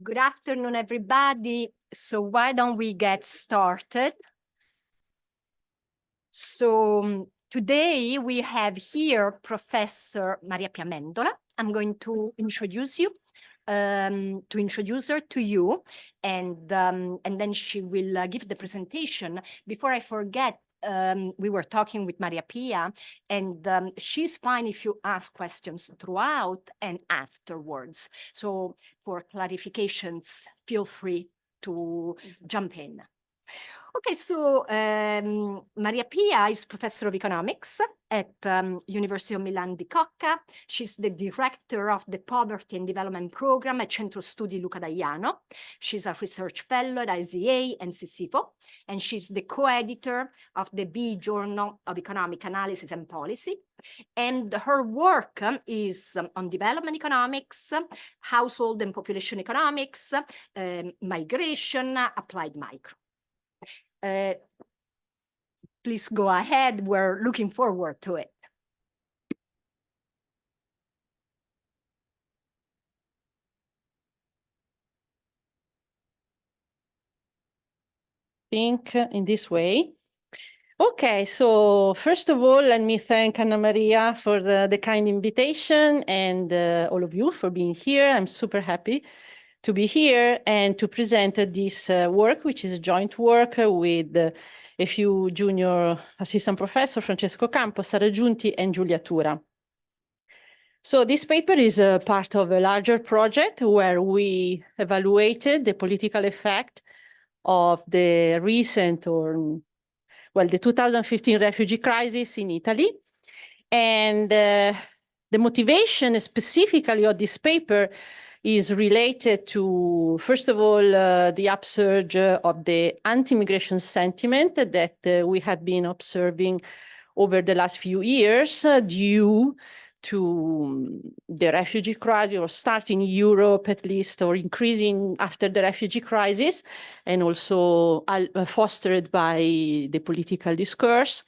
Good afternoon, everybody. So why don't we get started? So today we have here Professor Mariapia Mendola. I'm going to introduce her to you, and then she will give the presentation. Before I forget, we were talking with Mariapia, and she's fine if you ask questions throughout and afterwards. So for clarifications, feel free to jump in. Okay, so Mariapia is professor of economics at University of Milan Bicocca. She's the director of the Poverty and Development Program at Centro Studi Luca. She's a research fellow at IZA and CCFO, and she's the co-editor of the B Journal of Economic Analysis and Policy. And her work is on development economics, household and population economics, migration, applied micro. Please go ahead. We're looking forward to it. Think in this way. Okay, so first of all, let me thank Anna Maria for the kind invitation and all of you for being here. I'm super happy to be here and to present this work, which is a joint work with a few junior assistant professors, Francesco Campos, Sara Giunti, and Giulia Tura. So this paper is a part of a larger project where we evaluated the political effect of the recent the 2015 refugee crisis in Italy. And the motivation specifically of this paper is related to, first of all, the upsurge of the anti-immigration sentiment that we have been observing over the last few years due to the refugee crisis, or starting in Europe at least, or increasing after the refugee crisis, and also fostered by the political discourse.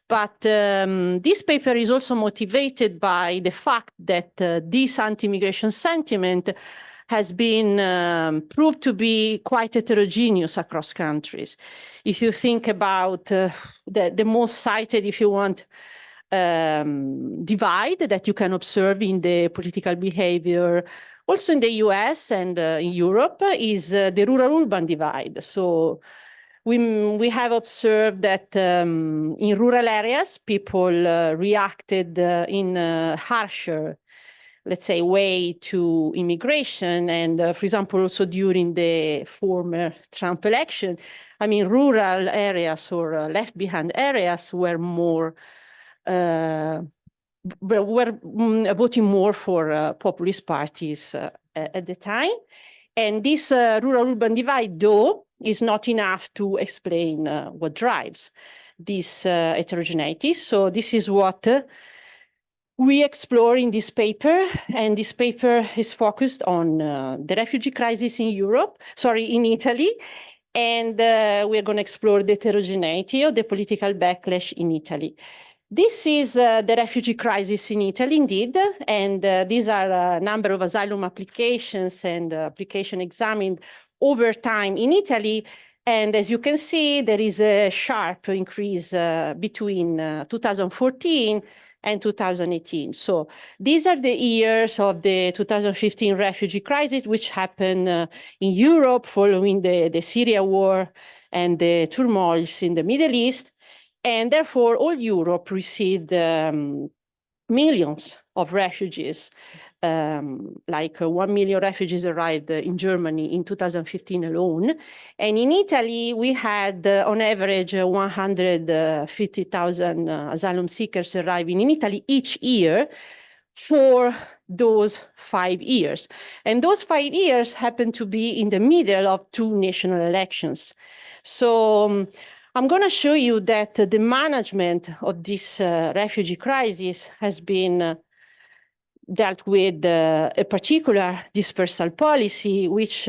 But this paper is also motivated by the fact that this anti-immigration sentiment has been proved to be quite heterogeneous across countries. If you think about the most cited, if you want, divide that you can observe in the political behavior, also in the US and in Europe, is the rural-urban divide. So we have observed that in rural areas, people reacted in a harsher, let's say, way to immigration. And for example, also during the former Trump election, I mean, rural areas or left behind areas were more voting more for populist parties at the time. And this rural-urban divide, though, is not enough to explain what drives this heterogeneity. So this is what we explore in this paper. And this paper is focused on the refugee crisis in in Italy. And we're going to explore the heterogeneity of the political backlash in Italy. This is the refugee crisis in Italy, indeed, and these are a number of asylum applications and application examined over time in Italy. And as you can see, there is a sharp increase between 2014 and 2018. So these are the years of the 2015 refugee crisis, which happened in Europe following the Syria war and the turmoils in the Middle East. And therefore, all Europe received millions of refugees, like 1 million refugees arrived in Germany in 2015 alone. And in Italy, we had on average 150,000 asylum seekers arriving in Italy each year for those 5 years. And those 5 years happened to be in the middle of 2 national elections. So I'm going to show you that the management of this refugee crisis has been dealt with a particular dispersal policy, which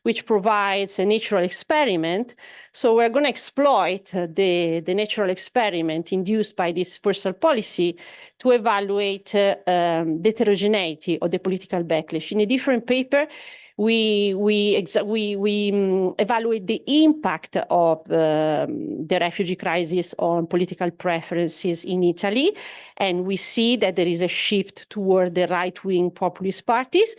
which provides a natural experiment. So we're going to exploit the natural experiment induced by this dispersal policy to evaluate the heterogeneity of the political backlash. In a different paper, we evaluate the impact of the refugee crisis on political preferences in Italy, and we see that there is a shift toward the right-wing populist parties.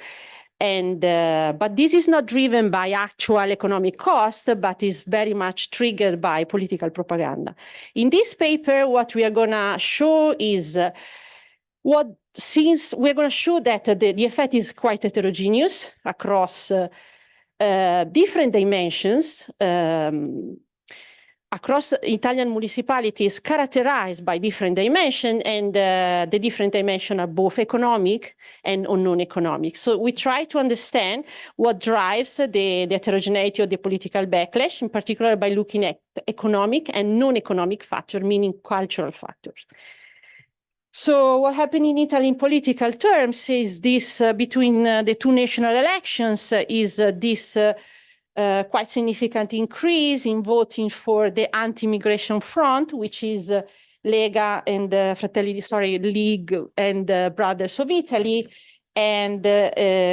And but this is not driven by actual economic cost, but is very much triggered by political propaganda. In this paper, what we are going to show is since we're going to show that the effect is quite heterogeneous across different dimensions, across Italian municipalities characterized by different dimensions, and the different dimensions are both economic and non-economic. So we try to understand what drives the heterogeneity of the political backlash, in particular by looking at economic and non-economic factors, meaning cultural factors. So what happened in Italy in political terms is this, between the two national elections, is this quite significant increase in voting for the anti-immigration front, which is Lega and League and Brothers of Italy. And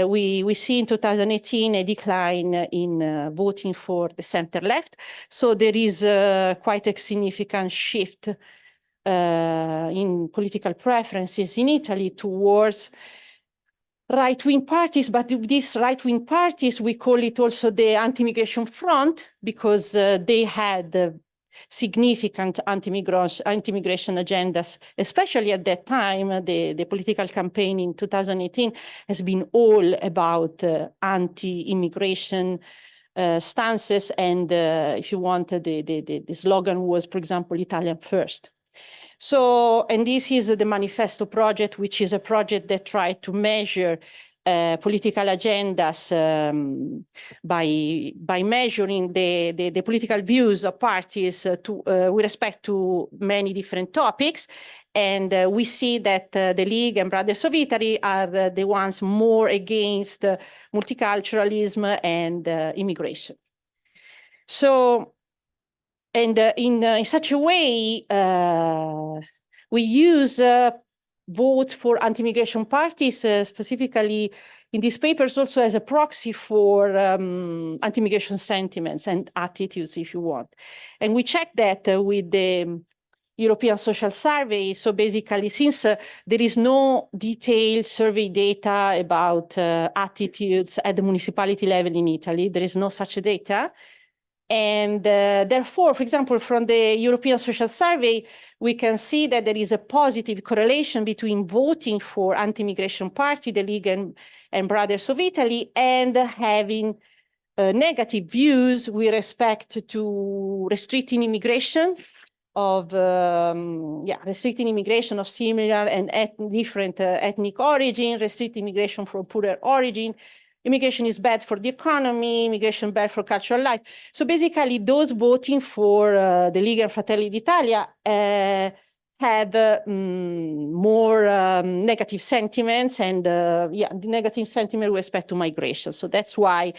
we see in 2018 a decline in voting for the center-left. So there is quite a significant shift in political preferences in Italy towards right-wing parties, but these right-wing parties, we call it also the anti-immigration front, because they had significant anti-immigration agendas, especially at that time. The political campaign in 2018 has been all about anti-immigration stances, and if you want, the slogan was, for example, Italian first. So, and this is the Manifesto project, which is a project that tried to measure political agendas by measuring the political views of parties with respect to many different topics. And we see that the League and Brothers of Italy are the ones more against multiculturalism and immigration. So, and in such a way, we use votes for anti-immigration parties, specifically in these papers, also as a proxy for anti-immigration sentiments and attitudes, if you want. And we check that with the European Social Survey. So basically, since there is no detailed survey data about attitudes at the municipality level in Italy, there is no such data. And therefore, for example, from the European Social Survey, we can see that there is a positive correlation between voting for anti-immigration party, the League and Brothers of Italy, and having negative views with respect to restricting immigration of similar and different ethnic origin, restricting immigration from poorer origin. Immigration is bad for the economy, immigration bad for cultural life. So basically, those voting for the Lega and Fratelli d'Italia had more negative sentiments, and the negative sentiment with respect to migration. So that's why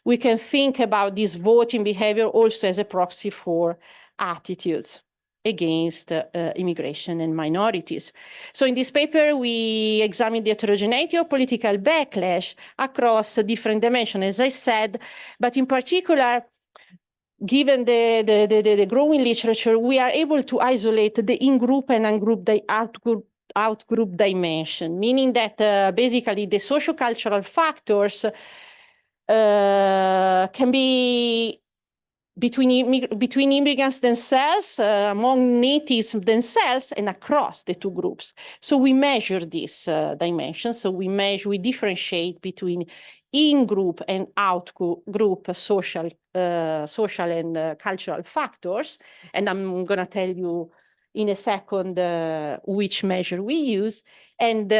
we can think about this voting behavior also as a proxy for attitudes against immigration and minorities. So in this paper, we examine the heterogeneity of political backlash across different dimensions, as I said, but in particular, given the growing literature, we are able to isolate the in-group and out-group dimension, meaning that basically the socio-cultural factors can be between immigrants themselves, among natives themselves, and across the two groups. So we measure this dimension. So we differentiate between in-group and out-group social and cultural factors. And I'm going to tell you in a second which measure we use. And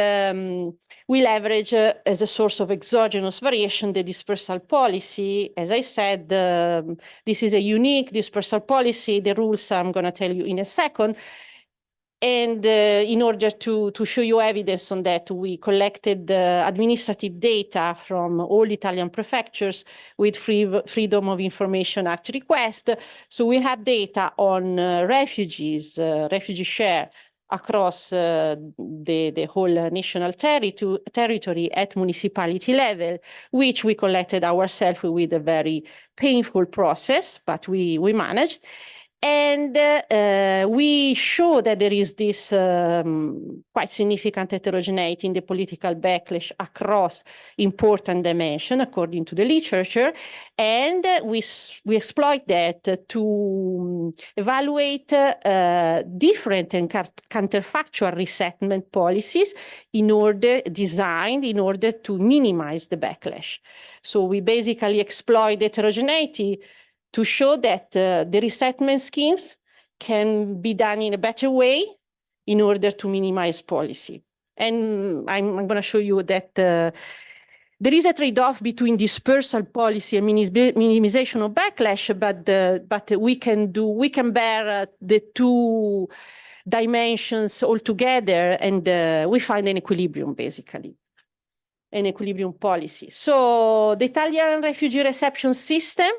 we leverage as a source of exogenous variation the dispersal policy. As I said, this is a unique dispersal policy. The rules I'm going to tell you in a second. And in order to show you evidence on that, we collected administrative data from all Italian prefectures with Freedom of Information Act request. So we have data on refugees, refugee share across the whole national territory at municipality level, which we collected ourselves with a very painful process, but we managed. And we show that there is this quite significant heterogeneity in the political backlash across important dimensions, according to the literature. And we exploit that to evaluate different and counterfactual resettlement policies designed in order to minimize the backlash. So we basically exploit heterogeneity to show that the resettlement schemes can be done in a better way in order to minimize policy. And I'm going to show you that there is a trade-off between dispersal policy and minimization of backlash, but we can bear the two dimensions all together, and we find an equilibrium, basically. An equilibrium policy. So the Italian refugee reception system,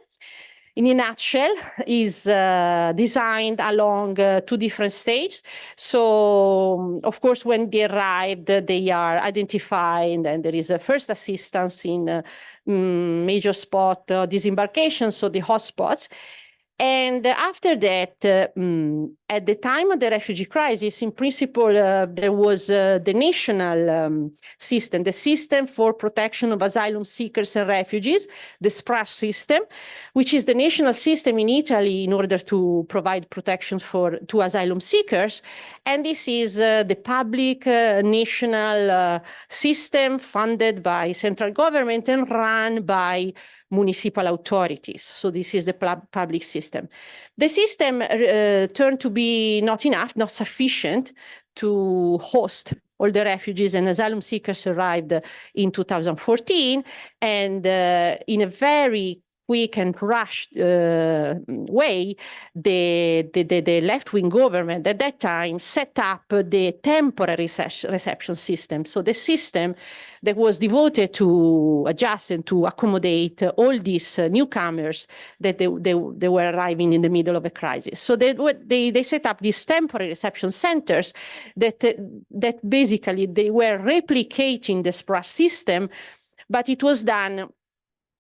in a nutshell, is designed along two different stages. So, of course, when they arrived, they are identified, and there is a first assistance in major spot disembarkation, so the hotspots. And after that, at the time of the refugee crisis, in principle, there was the national system, the System for Protection of Asylum Seekers and Refugees, the SPRAS system, which is the national system in Italy in order to provide protection to asylum seekers. And this is the public national system funded by central government and run by municipal authorities. So this is the public system. The system turned to be not enough, not sufficient to host all the refugees and asylum seekers arrived in 2014. And in a very quick and rushed way, the left-wing government at that time set up the temporary reception system. So the system that was devoted to adjust and to accommodate all these newcomers that they were arriving in the middle of a crisis. So they set up these temporary reception centers that basically they were replicating the SPRAS system, but it was done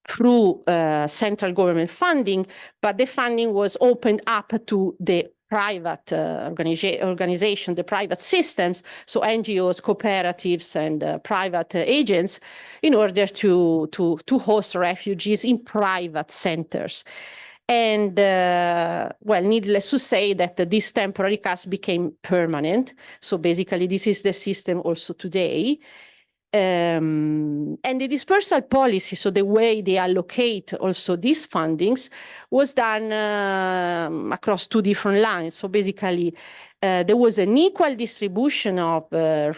through central government funding, but the funding was opened up to the private organization, the private systems, so NGOs, cooperatives, and private agents, in order to host refugees in private centers. And, well, needless to say that this temporary cuts became permanent. So basically, this is the system also today. And the dispersal policy, so the way they allocate also these fundings, was done across two different lines. So basically, there was an equal distribution of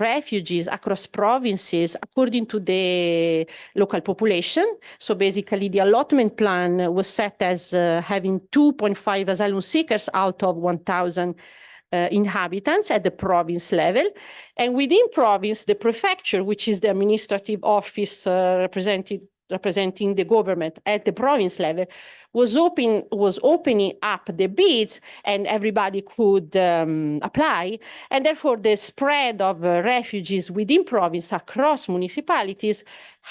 refugees across provinces according to the local population. So basically, the allotment plan was set as having 2.5 asylum seekers out of 1,000 inhabitants at the province level. And within province, the prefecture, which is the administrative office representing the government at the province level, was opening up the bids, and everybody could apply. And therefore, the spread of refugees within province across municipalities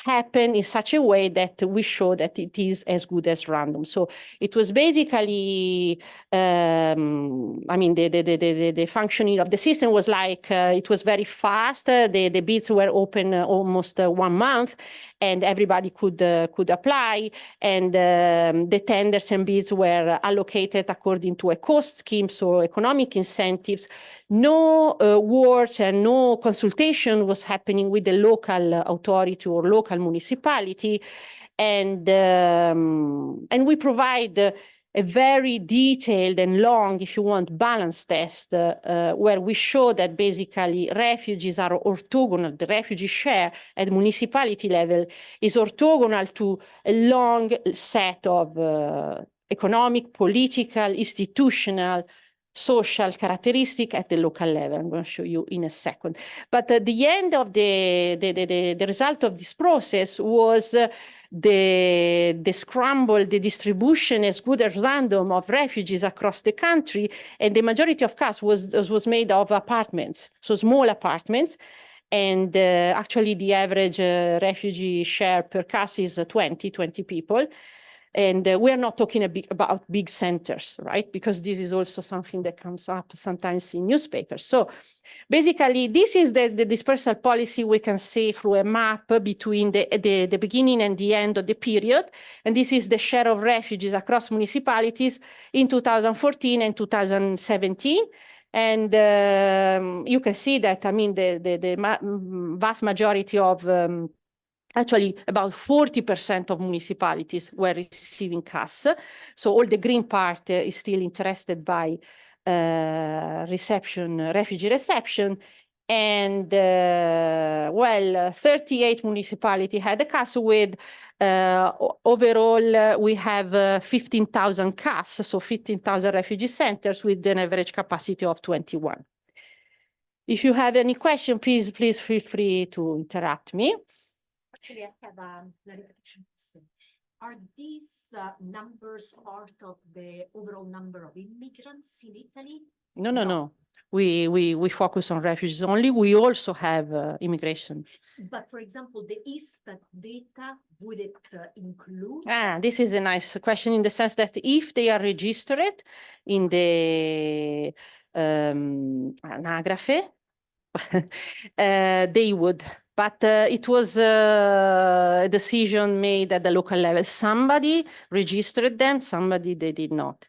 happened in such a way that we show that it is as good as random. So it was basically, I mean, the functioning of the system was like, it was very fast. The bids were open almost 1 month, and everybody could apply. And the tenders and bids were allocated according to a cost scheme, so economic incentives. No work and no consultation was happening with the local authority or local municipality. And we provide a very detailed and long, if you want, balance test where we show that basically refugees are orthogonal. The refugee share at municipality level is orthogonal to a long set of economic, political, institutional, social characteristic at the local level. I'm going to show you in a second. But at the end of the result of this process was the scramble, the distribution as good as random of refugees across the country, and the majority of CAS was made of apartments, so small apartments, and actually the average refugee share per CAS is 20 people. And we are not talking about big centers, right? Because this is also something that comes up sometimes in newspapers. So basically, this is the dispersal policy we can see through a map between the beginning and the end of the period. And this is the share of refugees across municipalities in 2014 and 2017. And you can see that, I mean, the vast majority of actually, about 40% of municipalities were receiving CAS. So all the green part is still interested by refugee reception. And well, 38 municipalities had a CAS with, overall, we have 15,000 CAS, so 15,000 refugee centers with an average capacity of 21. If you have any question, please feel free to interrupt me. Actually, I have a clarification question. Are these numbers part of the overall number of immigrants in Italy? No. We focus on refugees only. We also have immigration. But for example, the ISTAT data, would it include? This is a nice question in the sense that if they are registered in the anagrafe, they would. But it was a decision made at the local level. Somebody registered them, somebody they did not.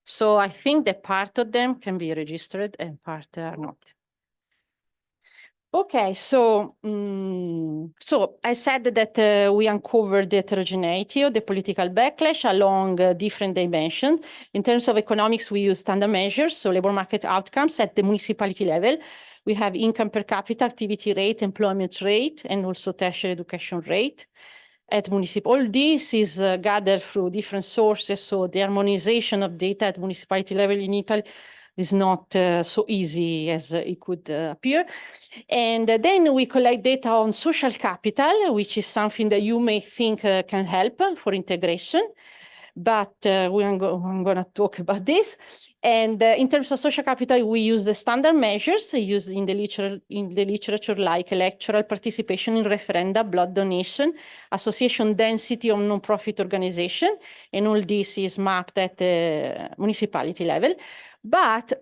So I think that part of them can be registered and part are not. Okay, so I said that we uncovered the heterogeneity of the political backlash along different dimensions. In terms of economics, we use standard measures, so labor market outcomes at the municipality level. We have income per capita, activity rate, employment rate, and also tertiary education rate at municipal. All this is gathered through different sources, so the harmonization of data at municipality level in Italy is not so easy as it could appear. And then we collect data on social capital, which is something that you may think can help for integration. But I'm going to talk about this. And in terms of social capital, we use the standard measures used in the literature, like electoral participation in referenda, blood donation, association density of non-profit organization, and all this is mapped at the municipality level. But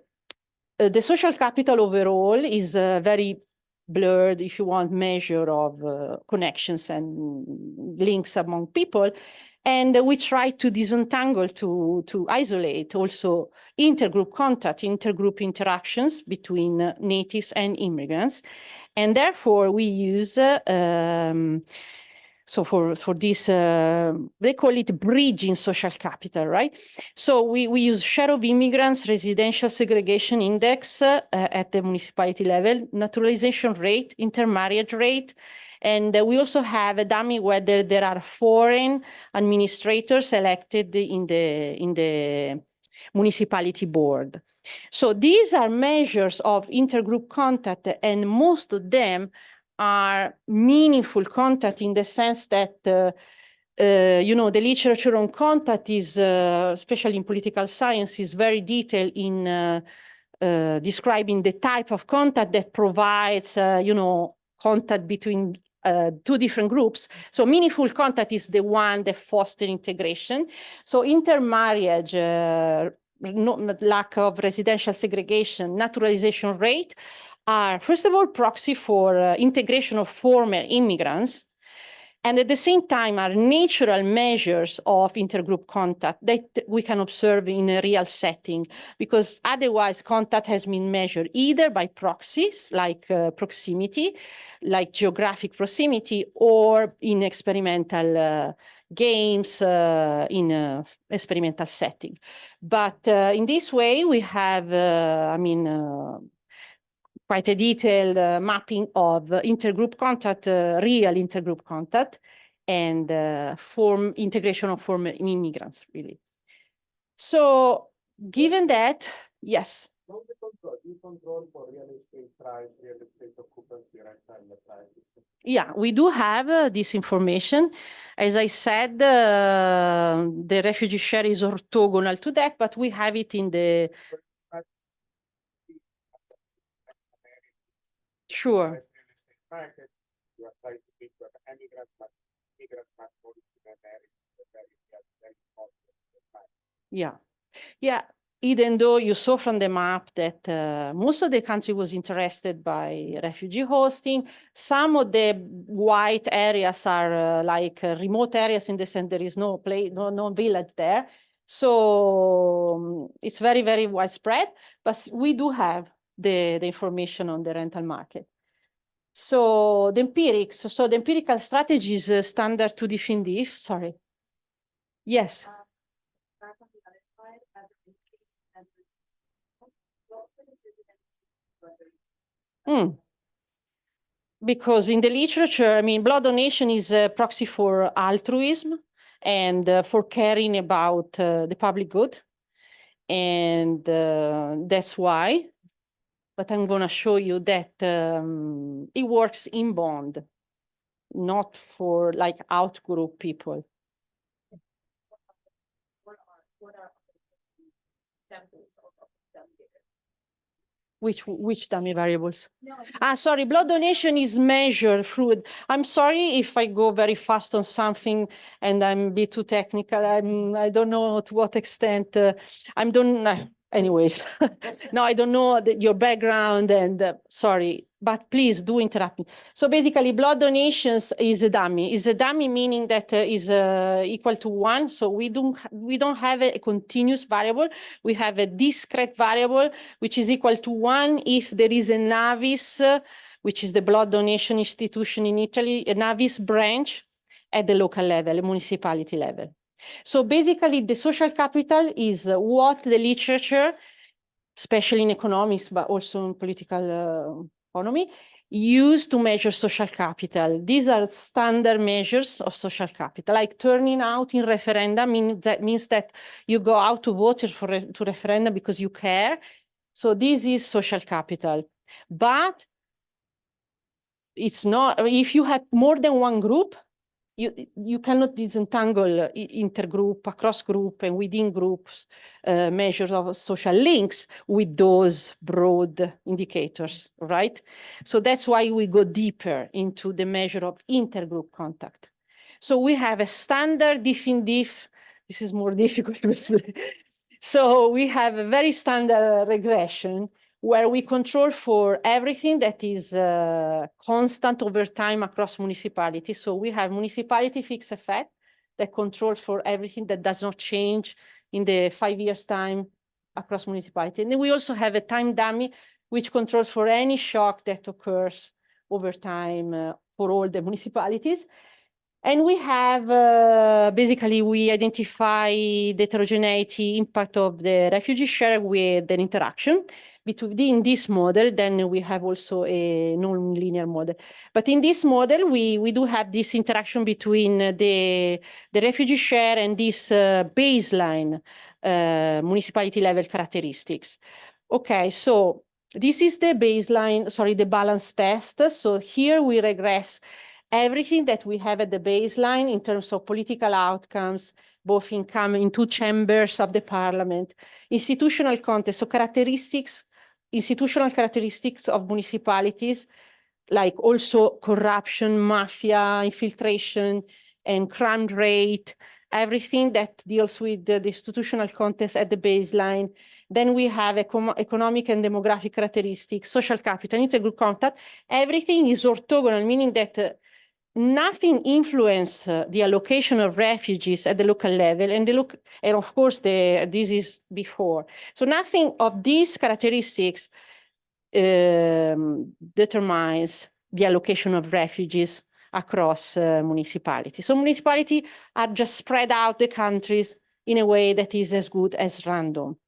the social capital overall is very blurred, if you want, measure of connections and links among people. And we try to disentangle, to isolate also intergroup contact, intergroup interactions between natives and immigrants. And therefore, we use, so for this, they call it bridging social capital, right? So we use share of immigrants, residential segregation index at the municipality level, naturalization rate, intermarriage rate, and we also have a dummy whether there are foreign administrators elected in the municipality board. So these are measures of intergroup contact, and most of them are meaningful contact in the sense that the literature on contact is, especially in political science, is very detailed in describing the type of contact that provides, contact between two different groups. So meaningful contact is the one that fosters integration. So intermarriage, lack of residential segregation, naturalization rate are, first of all, proxy for integration of former immigrants, and at the same time are natural measures of intergroup contact that we can observe in a real setting, because otherwise contact has been measured either by proxies, like proximity, like geographic proximity, or in experimental games in an experimental setting. But in this way, we have, quite a detailed mapping of intergroup contact, real intergroup contact, and integration of former immigrants, really. So given that, Yes. Do you control for real estate price, real estate occupancy, rental prices? Yeah, we do have this information. As I said, the refugee share is orthogonal to that, but we have it in the... Sure. Real estate market, you are trying to pick an immigrant, but immigrants much more than very Yeah. Yeah. Even though you saw from the map that most of the country was interested by refugee hosting, some of the white areas are like remote areas in the sense there is no place, no village there. So it's very, very widespread, but we do have the information on the rental market. So the empirical strategy is standard to define if, sorry. Yes. Because in the literature, I mean, blood donation is a proxy for altruism and for caring about the public good. And that's why. But I'm going to show you that it works in bond, not for like out-group people. What are examples of dummy variables? Which dummy variables? No. Sorry, blood donation is measured through. I'm sorry if I go very fast on something and I'm a bit too technical. I don't know to what extent I'm done. Anyways, no, I don't know your background and sorry, but please do interrupt me. So basically blood donations is a dummy. Is a dummy meaning that is equal to 1. So we don't have a continuous variable. We have a discrete variable, which is equal to 1 if there is a NAVIS, which is the blood donation institution in Italy, a NAVIS branch at the local level, a municipality level. So basically, the social capital is what the literature, especially in economics, but also in political economy, use to measure social capital. These are standard measures of social capital, like turning out in referenda means that you go out to vote to referenda because you care. So this is social capital. But it's not, if you have more than one group, you cannot disentangle intergroup, across group, and within groups measures of social links with those broad indicators, right? So that's why we go deeper into the measure of intergroup contact. So we have a standard diff in diff. This is more difficult to explain. So we have a very standard regression where we control for everything that is constant over time across municipalities. So we have municipality fixed effect that controls for everything that does not change in the 5 years time across municipality. And then we also have a time dummy, which controls for any shock that occurs over time for all the municipalities. And we have, basically, we identify the heterogeneity impact of the refugee share with an interaction between this model. Then we have also a non-linear model. But in this model, we do have this interaction between the refugee share and this baseline municipality level characteristics. Okay, so this is the baseline, sorry, the balance test. So here we regress everything that we have at the baseline in terms of political outcomes, both in 2 chambers of the parliament, institutional context, so institutional characteristics of municipalities, like also corruption, mafia, infiltration, and crime rate, everything that deals with the institutional context at the baseline. Then we have economic and demographic characteristics, social capital, intergroup contact. Everything is orthogonal, meaning that nothing influences the allocation of refugees at the local level, and of course this is before. So nothing of these characteristics determines the allocation of refugees across municipalities. So municipalities are just spread out the countries in a way that is as good as random.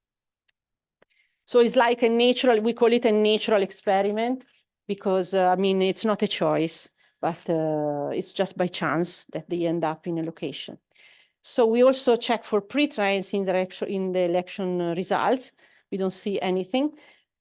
So it's like a natural, we call it a natural experiment because, I mean, it's not a choice, but it's just by chance that they end up in a location. So we also check for pre-trends in the election results we don't see anything.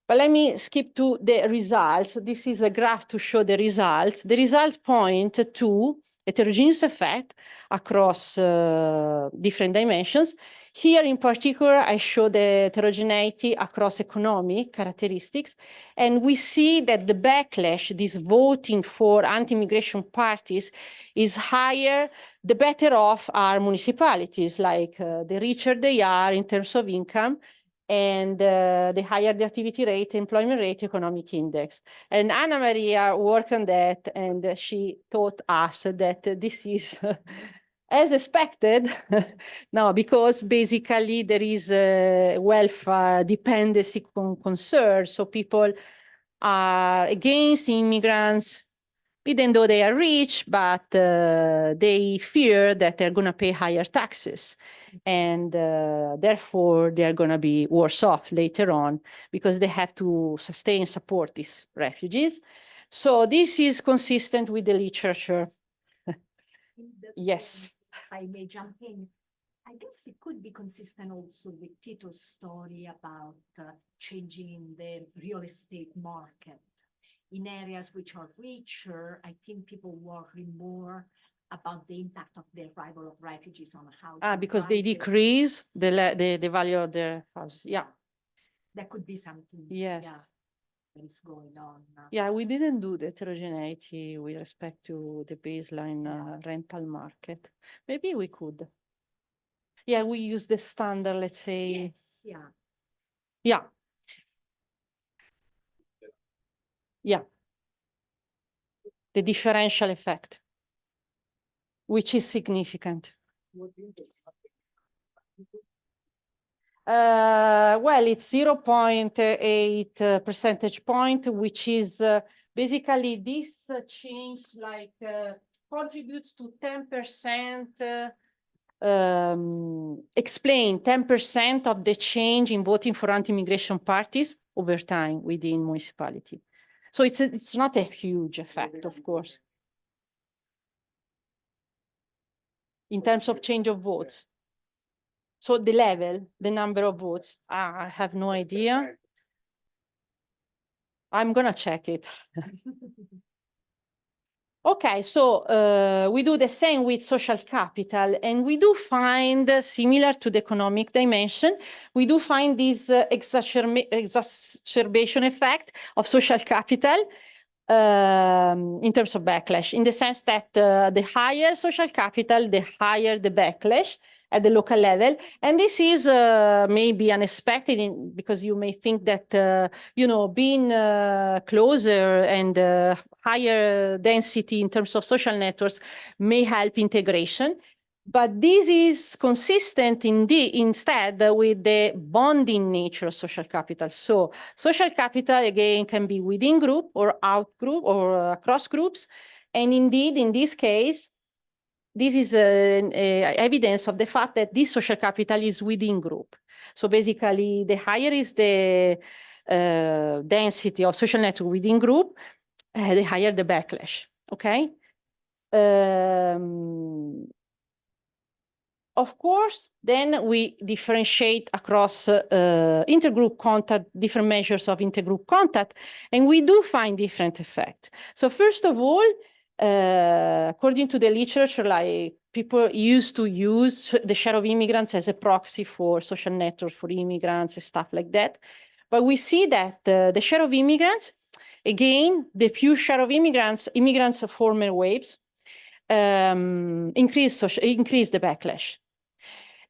But let me skip to the results. This is a graph to show the results. The results point to heterogeneous effect across different dimensions. Here in particular, I show the heterogeneity across economic characteristics. And we see that the backlash, this voting for anti-immigration parties, is higher the better off are municipalities, like the richer they are in terms of income, and the higher the activity rate, employment rate, economic index. And Anna Maria worked on that, and she taught us that this is as expected. No, because basically there is a welfare dependency concern. So people are against immigrants, even though they are rich, but they fear that they're going to pay higher taxes. And therefore, they're going to be worse off later on because they have to sustain and support these refugees. So this is consistent with the literature. Yes. I may jump in. I guess it could be consistent also with Tito's story about changing the real estate market. In areas which are richer, I think people worry more about the impact of the arrival of refugees on housing. Because they prices. decrease the value of their houses. Yeah. That could be something. Yes. Yeah, that is going on. Yeah, we didn't do the heterogeneity with respect to the baseline rental market. Maybe we could. Yeah, we use the standard, let's say. Yes, yeah. Yeah. Yeah. The differential effect, which is significant. Well, it's 0.8 percentage point, which is basically this change like contributes to 10%, explain 10% of the change in voting for anti-immigration parties over time within municipality. So it's not a huge effect, of course. In terms of change of votes. So the level, the number of votes, I have no idea. I'm gonna check it. Okay, so we do the same with social capital, and we do find, similar to the economic dimension, we do find this exacerbation effect of social capital in terms of backlash, in the sense that the higher social capital, the higher the backlash at the local level. And this is maybe unexpected because you may think that, being closer and higher density in terms of social networks may help integration. But this is consistent instead with the bonding nature of social capital. So social capital, again, can be within group or out group or across groups. And indeed, in this case, this is evidence of the fact that this social capital is within group. So basically, the higher is the density of social network within group, the higher the backlash, okay? Of course, then we differentiate across intergroup contact, different measures of intergroup contact, and we do find different effects. So first of all, according to the literature, like people used to use the share of immigrants as a proxy for social networks for immigrants and stuff like that. But we see that the share of immigrants, again, the pure share of immigrants of former waves, increase the backlash.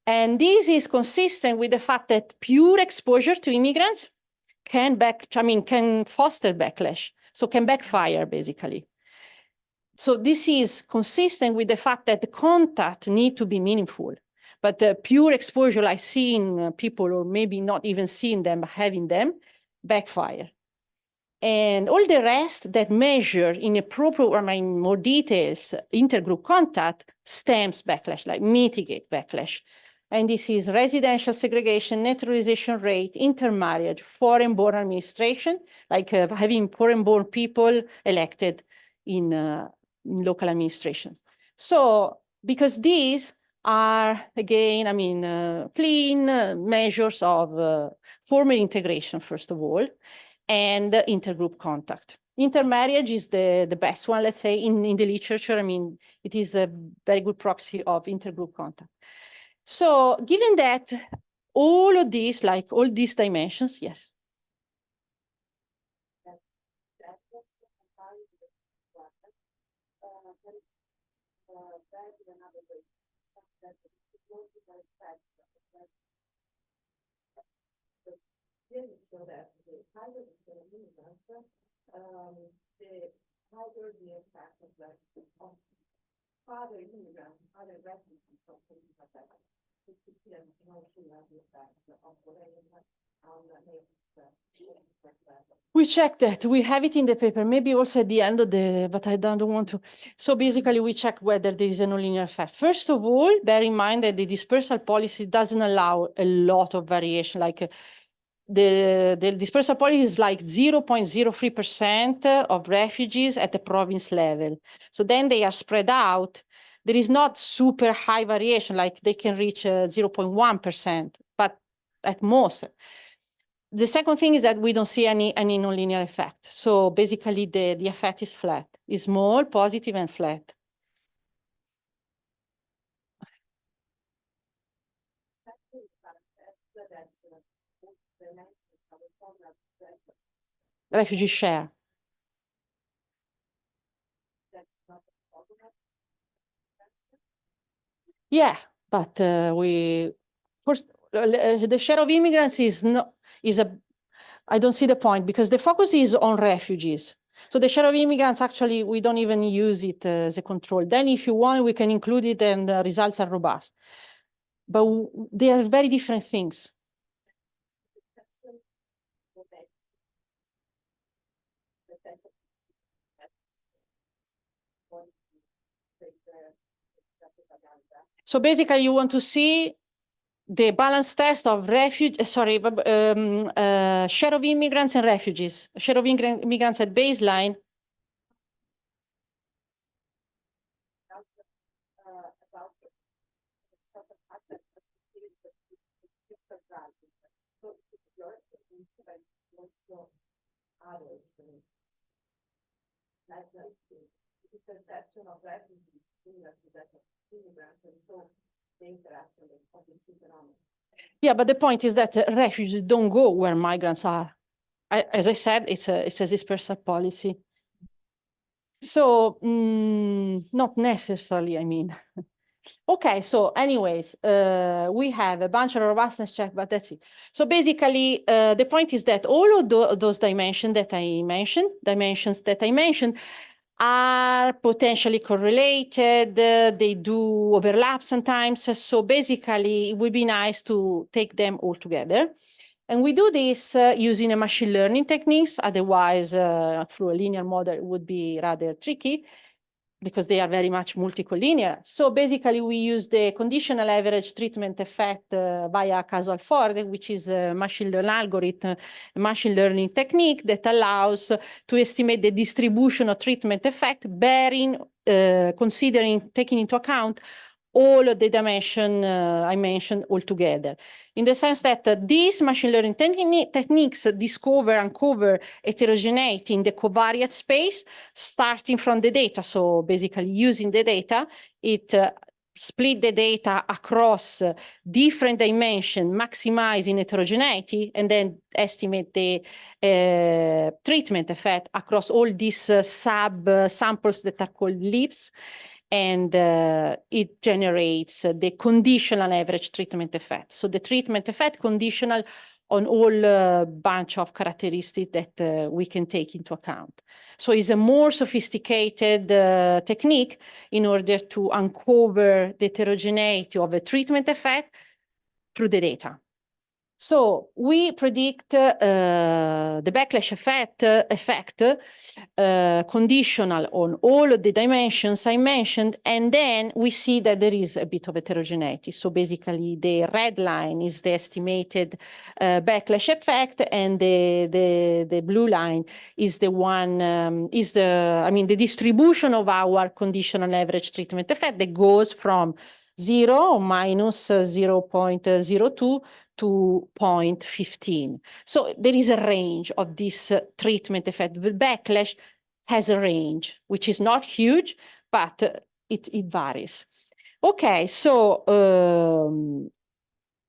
And this is consistent with the fact that pure exposure to immigrants can foster backlash, so can backfire, basically. So this is consistent with the fact that the contact need to be meaningful. But the pure exposure, like seeing people or maybe not even seeing them, but having them, backfire. And all the rest that measure in more details intergroup contact stems backlash, like mitigate backlash. And this is residential segregation, naturalization rate, intermarriage, foreign-born administration, like having foreign-born people elected in local administrations. So because these are, again, I mean, clean measures of formal integration, first of all, and intergroup contact. Intermarriage is the best one, let's say, in the literature. I mean, it is a very good proxy of intergroup contact. So given that all of these, like all these dimensions, yes. So that the higher the immigrants, the higher the impact of other immigrants, other refugees, or things like that. We checked that. We have it in the paper, maybe also at the end of the, but I don't want to. So basically, we check whether there is a nonlinear effect. First of all, bear in mind that the dispersal policy doesn't allow a lot of variation, like the dispersal policy is like 0.03% of refugees at the province level. So then they are spread out. There is not super high variation, like they can reach 0.1%, but at most. The second thing is that we don't see any nonlinear effect. So basically the effect is flat, is small, positive, and flat. Refugee share. Yeah, but the share of immigrants I don't see the point, because the focus is on refugees. So the share of immigrants, actually, we don't even use it as a control. Then if you want, we can include it and the results are robust. But they are very different things. So basically, you want to see the balance test of share of immigrants and refugees, share of immigrants at baseline. The perception of refugees similar to that of immigrants, and so the interaction of this phenomenon. Yeah, but the point is that refugees don't go where migrants are. As I said, it's a dispersal policy. So not necessarily, I mean. Okay, so anyways, we have a bunch of robustness check, but that's it. So basically, the point is that all of those dimensions that I mentioned, are potentially correlated. They do overlap sometimes. So basically, it would be nice to take them all together. And we do this using a machine learning techniques. Otherwise, through a linear model, it would be rather tricky, because they are very much multicollinear. So basically, we use the conditional average treatment effect via causal fork, which is a machine learning algorithm, a machine learning technique that allows to estimate the distribution of treatment effect, taking into account all of the dimensions I mentioned all together. In the sense that these machine learning techniques uncover heterogeneity in the covariate space, starting from the data. So basically using the data, it split the data across different dimensions, maximizing heterogeneity, and then estimate the treatment effect across all these sub-samples that are called leaves. And it generates the conditional average treatment effect. So the treatment effect conditional on all bunch of characteristics that we can take into account. So it's a more sophisticated technique in order to uncover the heterogeneity of a treatment effect through the data. So we predict the backlash effect conditional on all of the dimensions I mentioned, and then we see that there is a bit of heterogeneity. So basically, the red line is the estimated backlash effect, and the blue line is the one the distribution of our conditional average treatment effect that goes from 0 or minus 0.02 to 0.15. So there is a range of this treatment effect. The backlash has a range, which is not huge, but it varies. Okay, so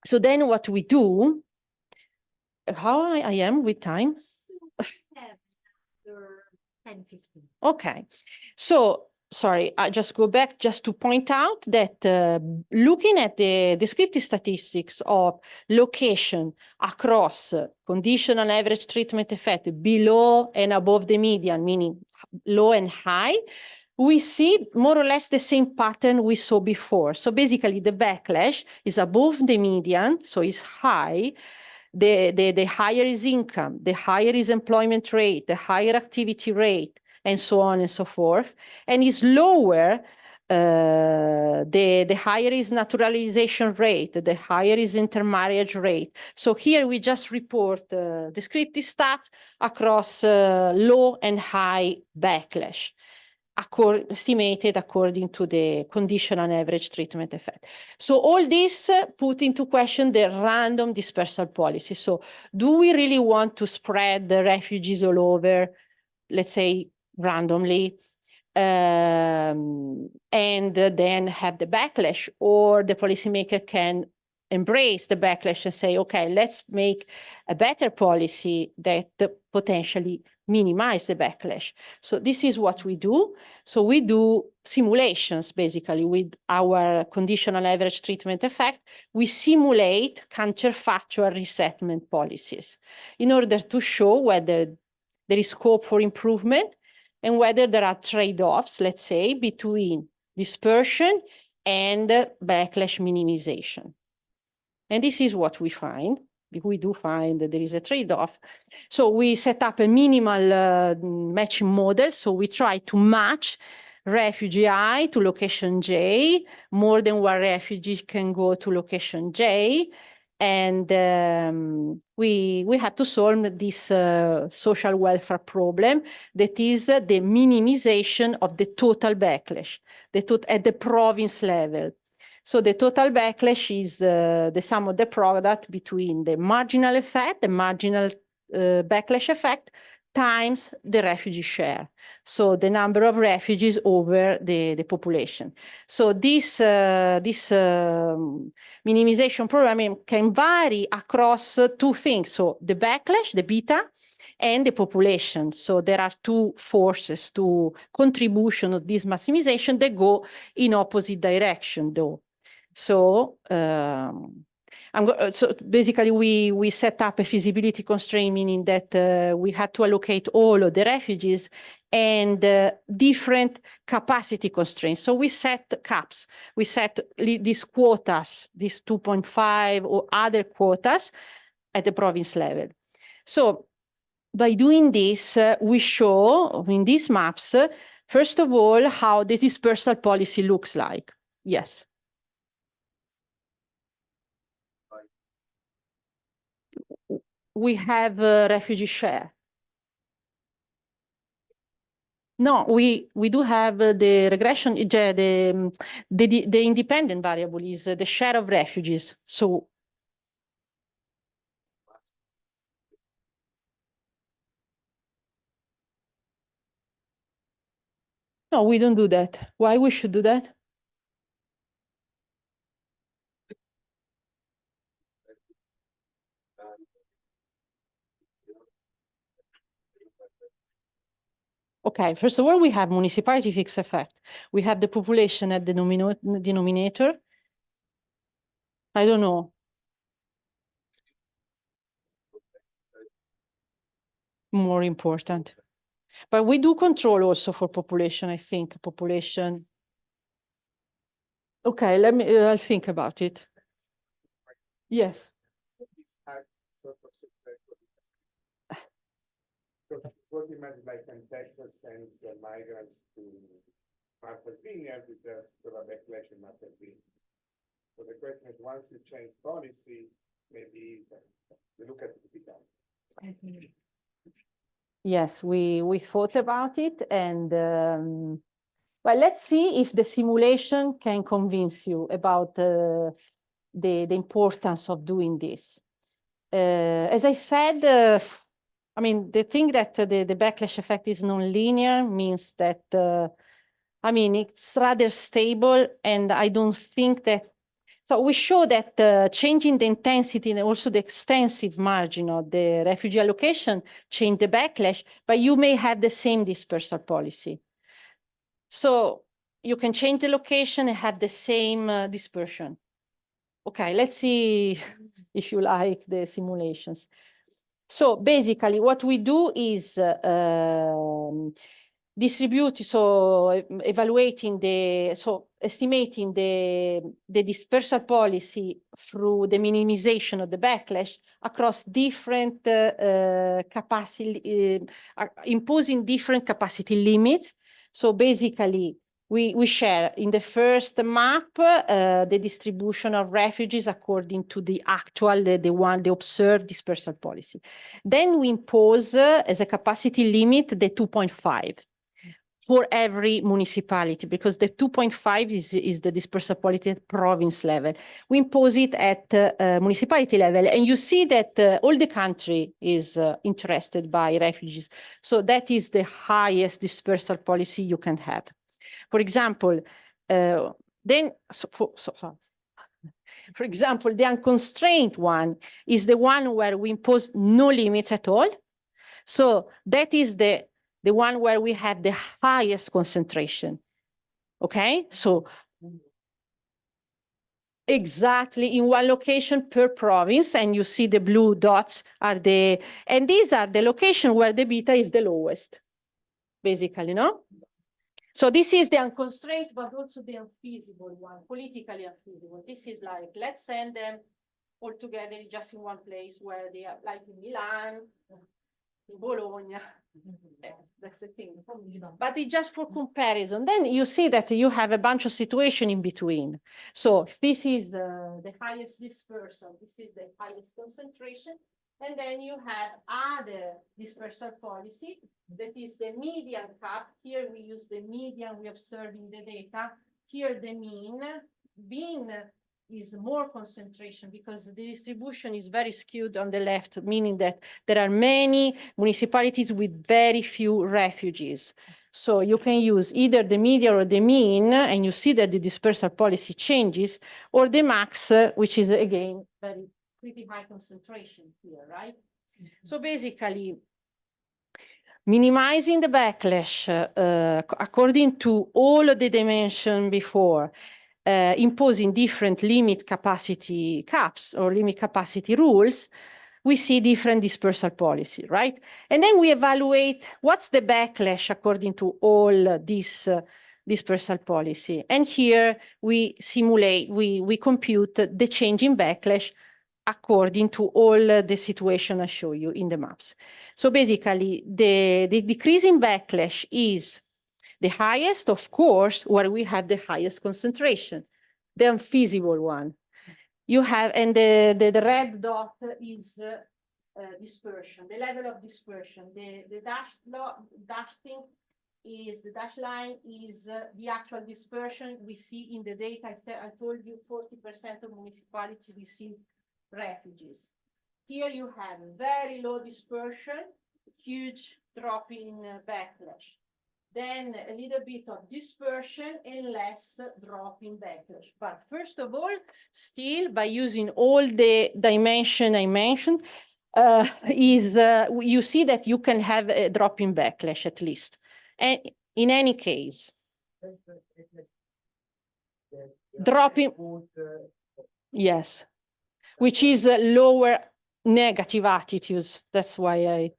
so then what we do, how I am with time? 10, 15. Okay, so sorry, I just go back just to point out that looking at the descriptive statistics of location across conditional average treatment effect below and above the median, meaning low and high, we see more or less the same pattern we saw before. So basically the backlash is above the median, so it's high. The higher is income, the higher is employment rate, the higher activity rate, and so on and so forth, and is lower, the higher is naturalization rate, the higher is intermarriage rate. So here we just report descriptive stats across low and high backlash, estimated according to the conditional average treatment effect. So all this put into question the random dispersal policy. So do we really want to spread the refugees all over, let's say, randomly, and then have the backlash, or the policymaker can embrace the backlash and say, okay, let's make a better policy that potentially minimize the backlash. So this is what we do. So we do simulations basically with our conditional average treatment effect. We simulate counterfactual resettlement policies in order to show whether there is scope for improvement and whether there are trade-offs, let's say, between dispersion and backlash minimization. And this is what we find. We do find that there is a trade-off. So we set up a minimal matching model. So we try to match refugee I to location J. More than one refugee can go to location J. And we had to solve this social welfare problem that is the minimization of the total backlash at the province level. So the total backlash is the sum of the product between the marginal effect, the marginal backlash effect, times the refugee share. So the number of refugees over the population. So this minimization problem can vary across two things. So the backlash, the beta, and the population. So there are two forces, two contribution of this maximization that go in opposite direction though. So, so basically we set up a feasibility constraint, meaning that we had to allocate all of the refugees and different capacity constraints. So we set caps, we set these quotas, these 2.5 or other quotas at the province level. So by doing this, we show in these maps, first of all, how the dispersal policy looks like. Yes. We have a refugee share. No, we do have the regression, the independent variable is the share of refugees. So no, we don't do that. Why we should do that? Okay, first of all, we have municipality fixed effect. We have the population at the denominator. I don't know. More important. But we do control also for population, I think, population. Okay, I'll think about it. Yes. So what you meant like when Texas sends migrants to Martha's Vineyard, we just do a backlash in Martha's Vineyard. So the question is, once you change policy, maybe the look has to be done. Yes, we thought about it, and Well, let's see if the simulation can convince you about the importance of doing this. As I said, I mean, the thing that the backlash effect is nonlinear means that, I mean, it's rather stable, and I don't think that, so we show that changing the intensity and also the extensive margin of the refugee allocation change the backlash, but you may have the same dispersal policy. So you can change the location and have the same dispersion. Okay, let's see if you like the simulations. So basically what we do is distribute, so evaluating estimating the dispersal policy through the minimization of the backlash across different capacity, imposing different capacity limits. So basically, we share in the first map the distribution of refugees according to the actual, the observed dispersal policy. Then we impose as a capacity limit the 2.5 for every municipality, because the 2.5 is the dispersal policy at province level. We impose it at municipality level, and you see that all the country is interested by refugees. So that is the highest dispersal policy you can have. For example, for example, the unconstrained one is the one where we impose no limits at all. So that is the one where we have the highest concentration. Okay, so exactly in one location per province, and you see the blue dots are and these are the location where the beta is the lowest, basically, no? So this is the unconstrained, but also the unfeasible one, politically unfeasible. This is like, let's send them all together just in one place where they are, like in Milan, in Bologna. That's the thing. But it's just for comparison. Then you see that you have a bunch of situations in between. So this is the highest dispersal. This is the highest concentration. And then you have other dispersal policy. That is the median cap. Here we use the median we observe in the data. Here the mean. Mean is more concentration because the distribution is very skewed on the left, meaning that there are many municipalities with very few refugees. So you can use either the median or the mean, and you see that the dispersal policy changes, or the max, which is again pretty high concentration here, right? So basically, minimizing the backlash according to all of the dimensions before, imposing different limit capacity caps or limit capacity rules, we see different dispersal policy, right? And then we evaluate what's the backlash according to all this dispersal policy. And here we simulate, we compute the change in backlash according to all the situation I show you in the maps. So basically, the decrease in backlash is the highest, of course, where we have the highest concentration, the unfeasible one. You have, and the red dot is dispersion, the level of dispersion. The dashed thing is, the dashed line is the actual dispersion we see in the data. I told you 40% of municipalities receive refugees. Here you have very low dispersion, huge drop in backlash. Then a little bit of dispersion and less drop in backlash. But first of all, still by using all the dimension I mentioned, you see that you can have a drop in backlash at least. And in any case, dropping, yes, which is lower negative attitudes. That's why I.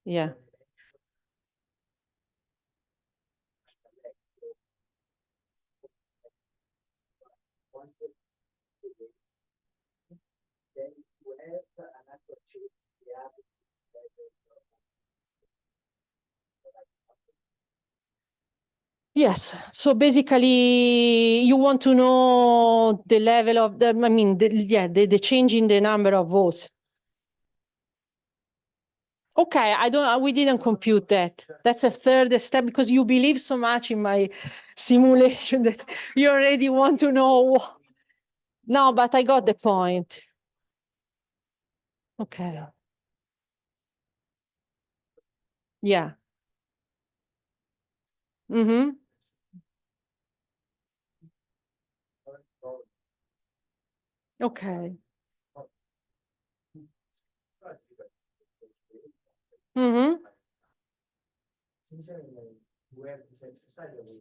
Yeah. Yes, so basically you want to know the level of the, I mean, the change in the number of votes. Okay, we didn't compute that. That's a third step because you believe so much in my simulation that you already want to know. No, but I got the point. Okay. Yeah. Mm-hmm. Okay. Mm-hmm.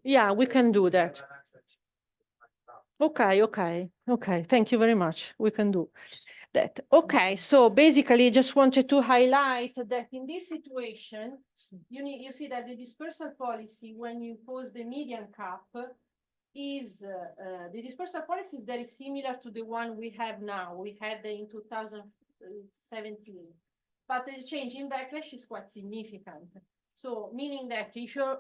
Yeah, we can do that. Okay, okay, okay. Thank you very much. We can do that. Okay, so basically, I just wanted to highlight that in this situation, you see that the dispersal policy, when you impose the median cap, is the dispersal policy is very similar to the one we have now. We had in 2017, but the change in backlash is quite significant. So meaning that if you're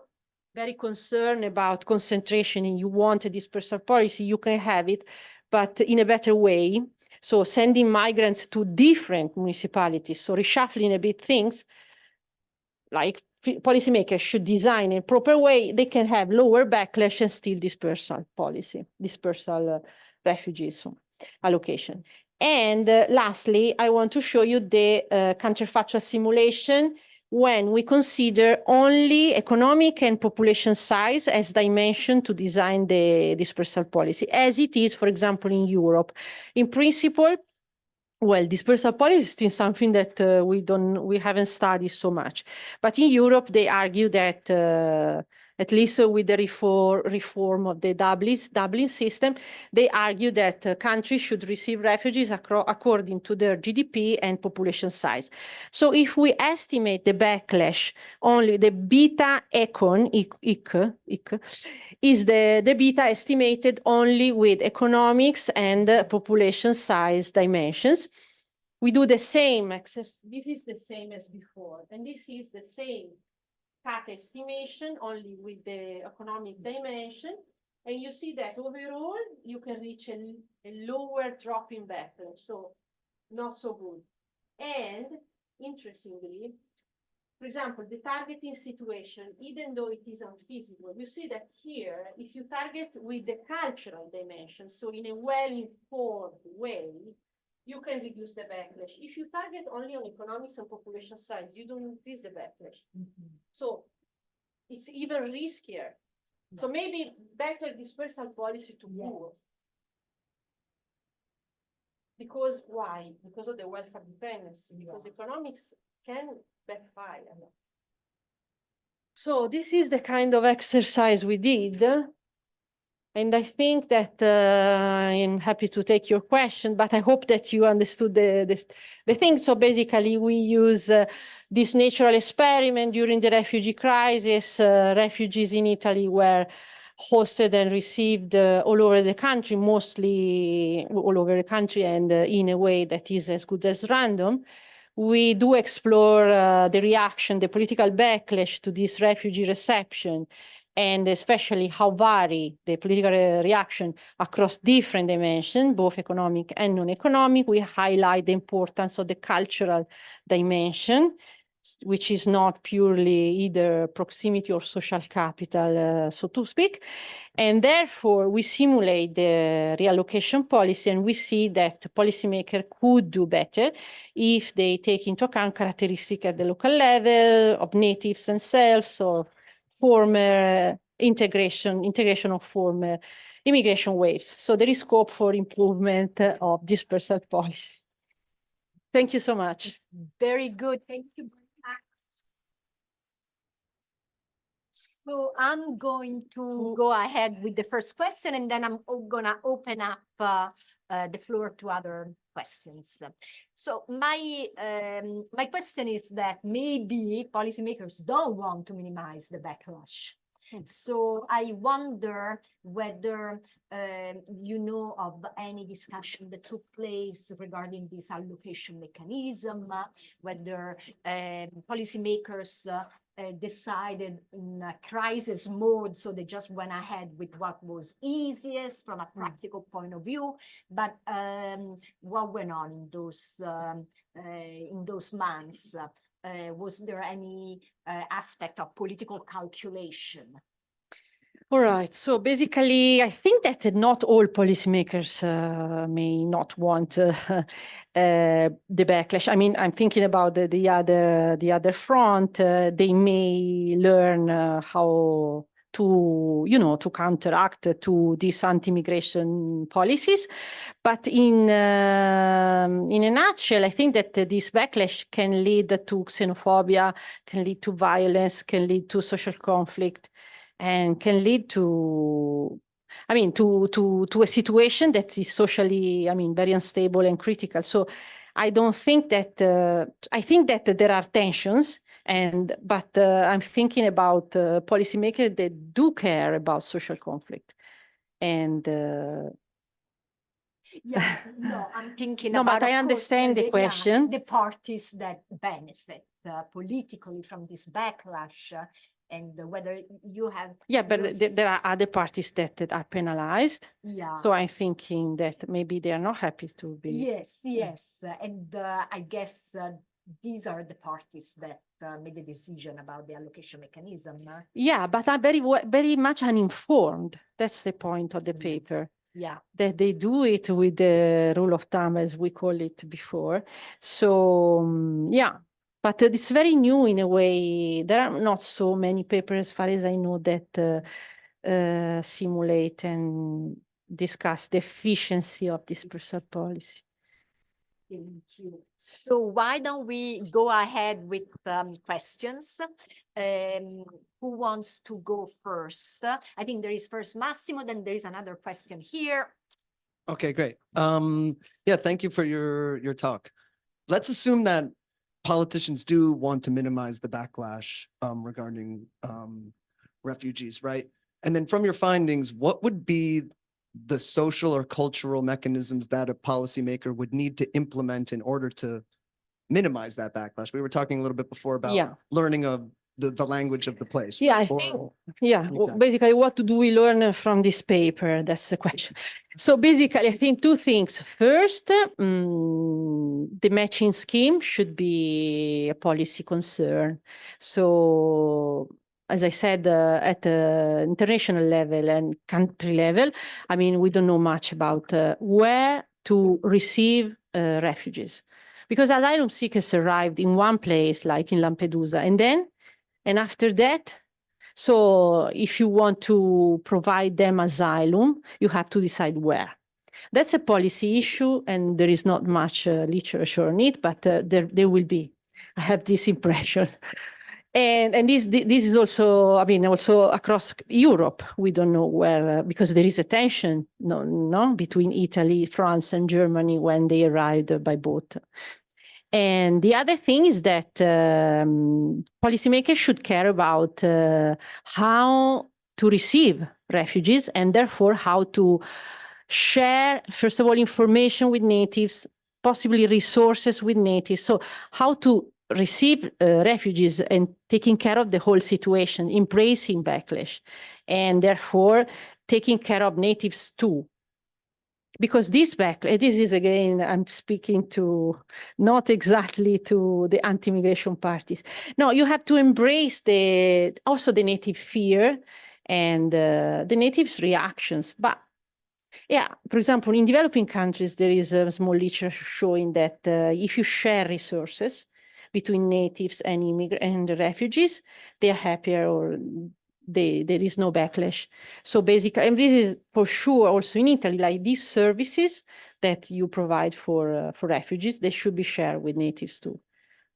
very concerned about concentration and you want a dispersal policy, you can have it, but in a better way. So sending migrants to different municipalities, so reshuffling a bit things, like policymakers should design in a proper way, they can have lower backlash and still dispersal policy, dispersal refugees allocation. And lastly, I want to show you the counterfactual simulation when we consider only economic and population size as dimension to design the dispersal policy, as it is, for example, in Europe. In principle, well, dispersal policy is still something that we haven't studied so much. But in Europe, they argue that at least with the reform of the Dublin system, they argue that countries should receive refugees according to their GDP and population size. So if we estimate the backlash, only the beta econ, is the beta estimated only with economics and population size dimensions. We do the same, this is the same as before, and this is the same cut estimation only with the economic dimension. And you see that overall, you can reach a lower drop in backlash, so not so good. And interestingly, for example, the targeting situation, even though it is unfeasible, you see that here, if you target with the cultural dimension, so in a well-informed way, you can reduce the backlash. If you target only on economics and population size, you don't increase the backlash. So it's even riskier. So maybe better dispersal policy to move. Because why? Because of the welfare dependency, because economics can backfire. So this is the kind of exercise we did. And I think that I'm happy to take your question, but I hope that you understood the thing. So basically, we use this natural experiment during the refugee crisis. Refugees in Italy were hosted and received all over the country, mostly all over the country, and in a way that is as good as random. We do explore the reaction, the political backlash to this refugee reception, and especially how vary the political reaction across different dimensions, both economic and non-economic. We highlight the importance of the cultural dimension, which is not purely either proximity or social capital, so to speak. And therefore, we simulate the reallocation policy, and we see that policymakers could do better if they take into account characteristics at the local level of natives themselves, or former integration of former immigration waves. So there is scope for improvement of dispersal policy. Thank you so much. Very good. Thank you. So I'm going to go ahead with the first question, and then I'm going to open up the floor to other questions. So my question is that maybe policymakers don't want to minimize the backlash. So I wonder whether you know of any discussion that took place regarding this allocation mechanism, whether policymakers decided in a crisis mode, so they just went ahead with what was easiest from a practical point of view. But what went on in those months? Was there any aspect of political calculation? All right. So basically, I think that not all policymakers may not want the backlash. I mean, I'm thinking about the other front. They may learn how to, to counteract to these anti-immigration policies. But in a nutshell, I think that this backlash can lead to xenophobia, can lead to violence, can lead to social conflict, and can lead to, to a situation that is socially, very unstable and critical. So I don't think that, I think that there are tensions, but I'm thinking about policymakers that do care about social conflict. And yeah, no, I'm thinking no, about, but I understand the question. the parties that benefit politically from this backlash, and whether you have. Yeah, but there are other parties that are penalized. Yeah. So I'm thinking that maybe they are not happy to be. Yes, yes. And I guess these are the parties that made the decision about the allocation mechanism. Yeah, but are very much uninformed. That's the point of the paper. Yeah. That they do it with the rule of thumb, as we call it before. So, yeah, but it's very new in a way. There are not so many papers, as far as I know, that simulate and discuss the efficiency of this dispersal policy. Thank you. So why don't we go ahead with questions? Who wants to go first? I think there is first Massimo, then there is another question here. Okay, great. Yeah, thank you for your talk. Let's assume that politicians do want to minimize the backlash regarding refugees, right? And then from your findings, what would be the social or cultural mechanisms that a policymaker would need to implement in order to minimize that backlash? We were talking a little bit before about learning of the language of the place. Yeah, I think, basically, what do we learn from this paper? That's the question. So basically, I think two things. First, the matching scheme should be a policy concern. So, as I said, at the international level and country level, we don't know much about where to receive refugees. Because asylum seekers arrived in one place, like in Lampedusa, and after that, so if you want to provide them asylum, you have to decide where. That's a policy issue, and there is not much literature on it, but there will be. I have this impression. And this is also, also across Europe, we don't know where, because there is a tension between Italy, France, and Germany when they arrived by boat. And the other thing is that policymakers should care about how to receive refugees, and therefore how to share, first of all, information with natives, possibly resources with natives. So how to receive refugees and taking care of the whole situation, embracing backlash, and therefore taking care of natives too. Because this is again, I'm speaking to not exactly to the anti-immigration parties. No, you have to embrace also the native fear and the natives' reactions. But yeah, for example, in developing countries, there is a small literature showing that if you share resources between natives and refugees, they are happier, or there is no backlash. So basically, and this is for sure also in Italy, like these services that you provide for refugees, they should be shared with natives too.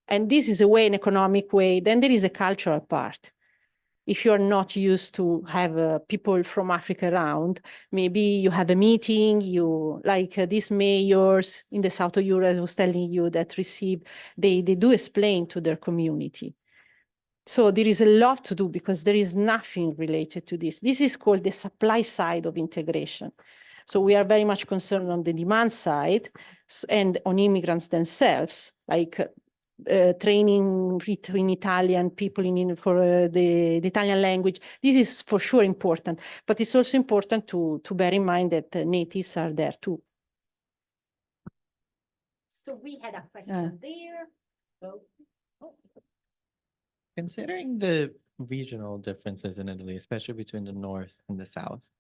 And this is a way, an economic way. Then there is a cultural part. If you're not used to have people from Africa around, maybe you have a meeting, like these mayors in the south of Europe, I was telling you, that they do explain to their community. So there is a lot to do, because there is nothing related to this. This is called the supply side of integration. So we are very much concerned on the demand side and on immigrants themselves, like training between Italian people for the Italian language. This is for sure important, but it's also important to bear in mind that natives are there too. So we had a question there. Considering the regional differences in Italy, especially between the north and the south,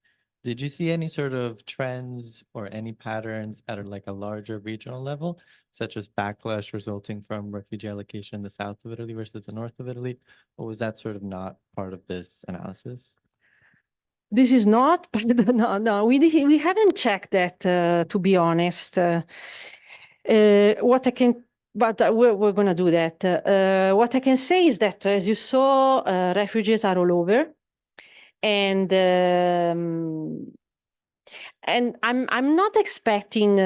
did you see any sort of trends or any patterns at like a larger regional level, such as backlash resulting from refugee allocation in the south of Italy versus the north of Italy? Or was that sort of not part of this analysis? This is not, but no, we haven't checked that, to be honest. What I can, but we're going to do that. What I can say is that, as you saw, refugees are all over, and I'm not expecting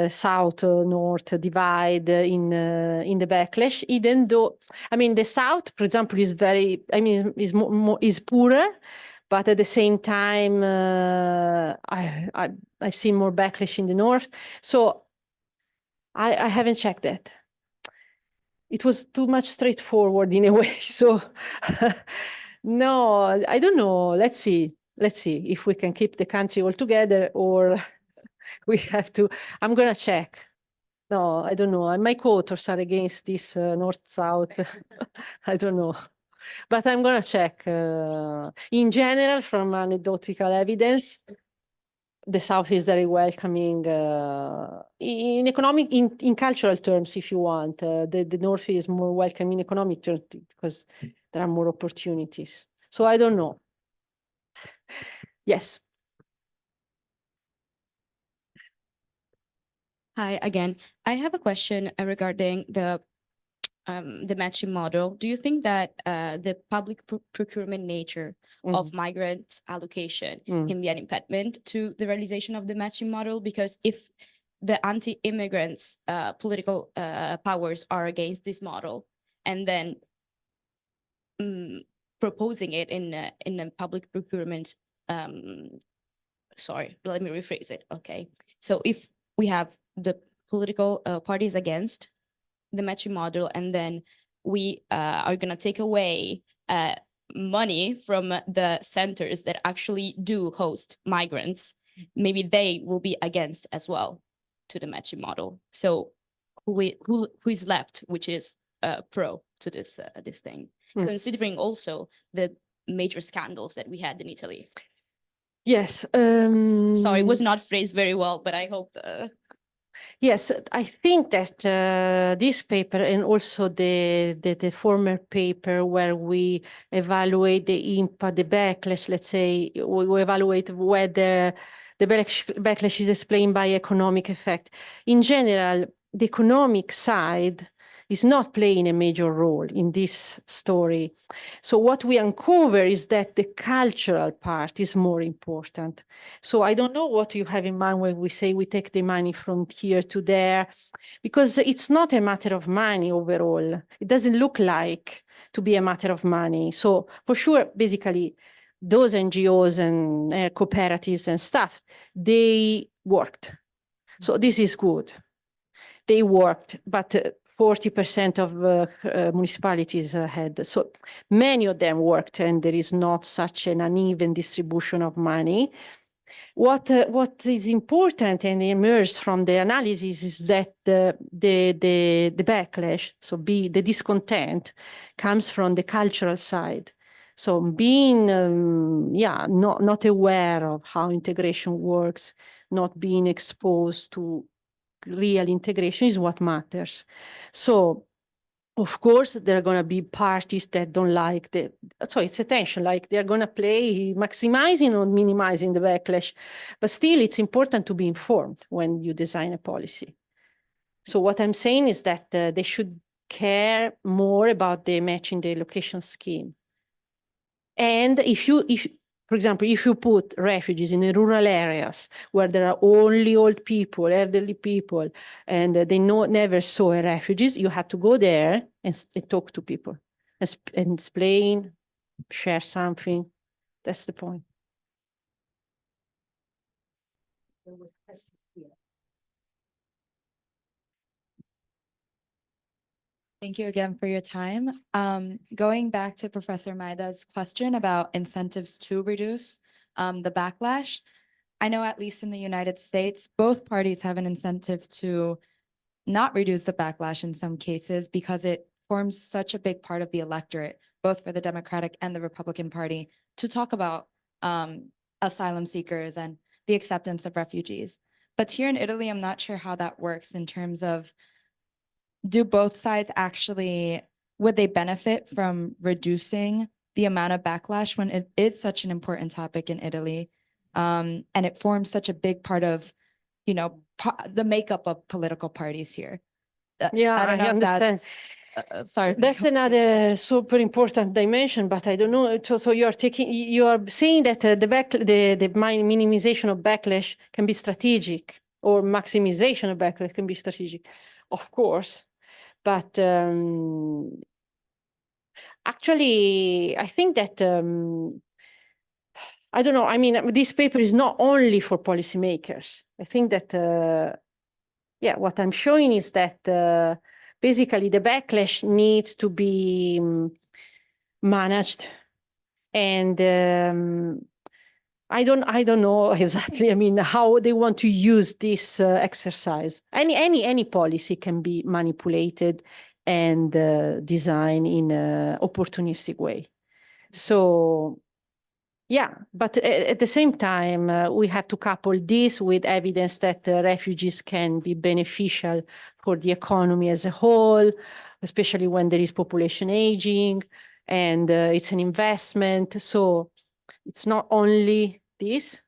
south north divide in the backlash, even though I mean the south, for example, is very is poorer, but at the same time I've seen more backlash in the north, so I haven't checked that. It was too much straightforward in a way, so no, I don't know. Let's see if we can keep the country all together or we have to. I'm gonna check. No, I don't know. My co-authors are against this north-south. I don't know, but I'm gonna check. In general, from anecdotal evidence, the South is very welcoming in economic, in cultural terms, if you want. The North is more welcoming in economic terms because there are more opportunities. So I don't know. Yes. Hi again. I have a question regarding the matching model. Do you think that the public procurement nature of migrants allocation can be an impediment to the realization of the matching model? Because if the anti-immigrants political powers are against this model and then proposing it in a public procurement, sorry, let me rephrase it. Okay, so if we have the political parties against the matching model, and then we are going to take away money from the centers that actually do host migrants, maybe they will be against as well to the matching model. So who is left, which is pro to this thing, considering also the major scandals that we had in Italy? Yes. Sorry, it was not phrased very well, but I hope Yes, I think that this paper and also the former paper where we evaluate the impact, the backlash, let's say, we evaluate whether the backlash is explained by economic effect. In general, the economic side is not playing a major role in this story. So what we uncover is that the cultural part is more important. So I don't know what you have in mind when we say we take the money from here to there, because it's not a matter of money overall. It doesn't look like to be a matter of money. So for sure, basically, those NGOs and cooperatives and stuff, they worked. So this is good. They worked, but 40% of municipalities had. So many of them worked, and there is not such an uneven distribution of money. What is important and emerges from the analysis is that the backlash, so the discontent, comes from the cultural side. So being not aware of how integration works, not being exposed to real integration is what matters. So of course, there are going to be parties that don't like so it's a tension, like they're going to play maximizing or minimizing the backlash. But still, it's important to be informed when you design a policy. So what I'm saying is that they should care more about the matching the location scheme. And if for example, if you put refugees in the rural areas where there are only old people, elderly people, and they never saw refugees, you have to go there and talk to people and explain, share something. That's the point. Thank you again for your time. Going back to Professor Maida's question about incentives to reduce the backlash, I know at least in the United States, both parties have an incentive to not reduce the backlash in some cases because it forms such a big part of the electorate, both for the Democratic and the Republican Party, to talk about asylum seekers and the acceptance of refugees. But here in Italy, I'm not sure how that works in terms of, do both sides actually, would they benefit from reducing the amount of backlash when it is such an important topic in Italy? And it forms such a big part of, you know, the makeup of political parties here. Yeah, I don't know if understand. that's, sorry. That's another super important dimension, but I don't know. So you are saying that the minimization of backlash can be strategic, or maximization of backlash can be strategic, of course. But actually, I think that I don't know. I mean, this paper is not only for policymakers. I think that yeah, what I'm showing is that basically the backlash needs to be managed, and I don't know exactly. I mean, how they want to use this exercise. Any policy can be manipulated and designed in an opportunistic way. So yeah, but at the same time, we have to couple this with evidence that refugees can be beneficial for the economy as a whole, especially when there is population aging, and it's an investment. So it's not only this.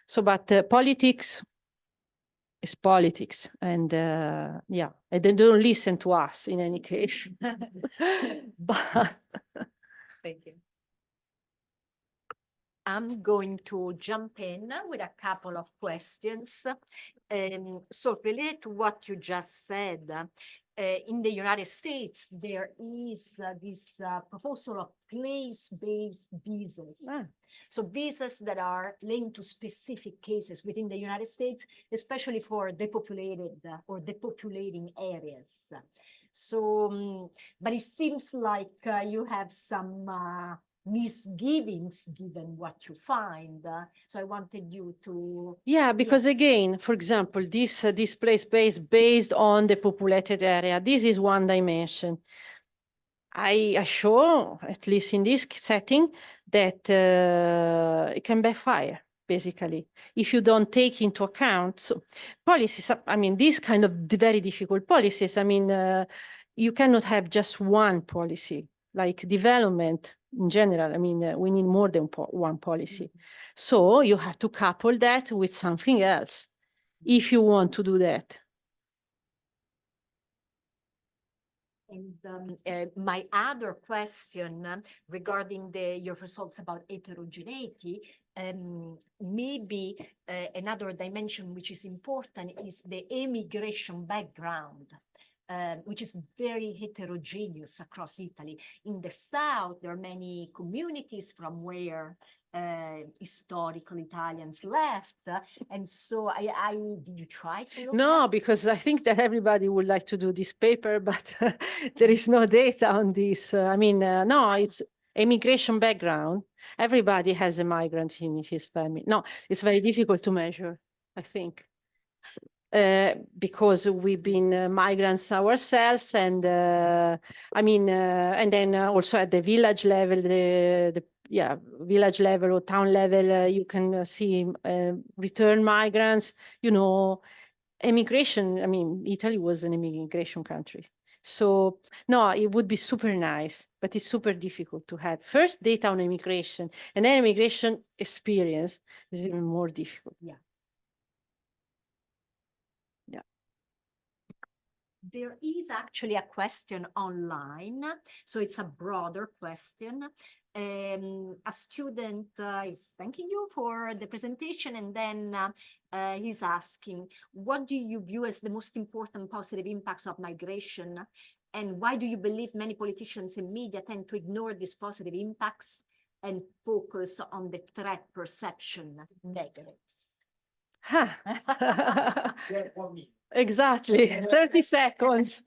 So, but politics is politics, and yeah, and they don't listen to us in any case. But Thank you. I'm going to jump in with a couple of questions. So related to what you just said, in the United States, there is this proposal of place-based visas. So visas that are linked to specific cases within the United States, especially for depopulated or depopulating areas. So, but it seems like you have some misgivings given what you find. So I wanted you to... yeah, because again, for example, this place based on the populated area, this is one dimension. I show, at least in this setting, that it can backfire, basically, if you don't take into account policies. I mean, these kind of very difficult policies, I mean, you cannot have just one policy, like development in general. I mean, we need more than one policy. So you have to couple that with something else if you want to do that. And my other question regarding your results about heterogeneity, maybe another dimension which is important is the immigration background, which is very heterogeneous across Italy. In the south, there are many communities from where historical Italians left, and so did you try to look No, at? because I think that everybody would like to do this paper, but there is no data on this. I mean, no, it's immigration background. Everybody has a migrant in his family. No, it's very difficult to measure, I think. Because we've been migrants ourselves, and I mean, and then also at the village level, village level or town level, you can see return migrants, you know, immigration. I mean, Italy was an immigration country. So no, it would be super nice, but it's super difficult to have first data on immigration, and then immigration experience is even more difficult. Yeah. There is actually a question online, so it's a broader question. A student is thanking you for the presentation, and then he's asking, what do you view as the most important positive impacts of migration, and why do you believe many politicians and media tend to ignore these positive impacts and focus on the threat perception negatives? Exactly, 30 seconds.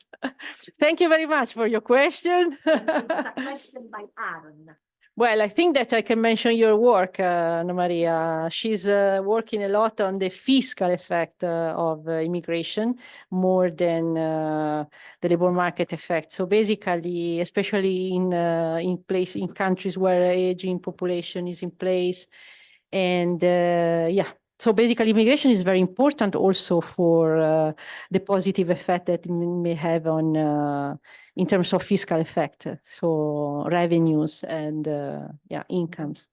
Thank you very much for your question. It's a question by Aaron. Well, I think that I can mention your work, Anna Maria. She's working a lot on the fiscal effect of immigration more than the labor market effect. So basically, especially in countries where aging population is in place, and yeah. So basically, immigration is very important also for the positive effect that it may have on in terms of fiscal effect, so revenues and yeah, incomes.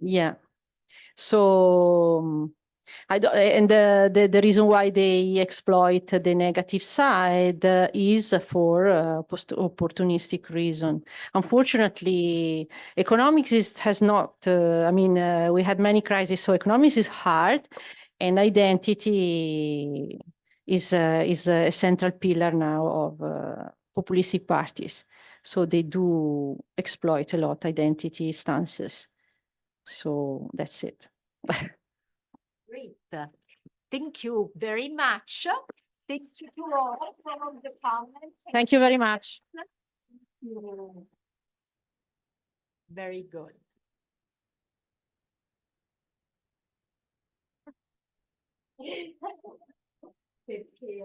Yeah. So I don't, and the reason why they exploit the negative side is for opportunistic reason. Unfortunately, economics has not. I mean, we had many crises, so economics is hard, and identity is a central pillar now of populistic parties. So they do exploit a lot identity stances. So that's it. Great. Thank you very much. Thank you to all for the comments. Thank you very much. Very good. Perché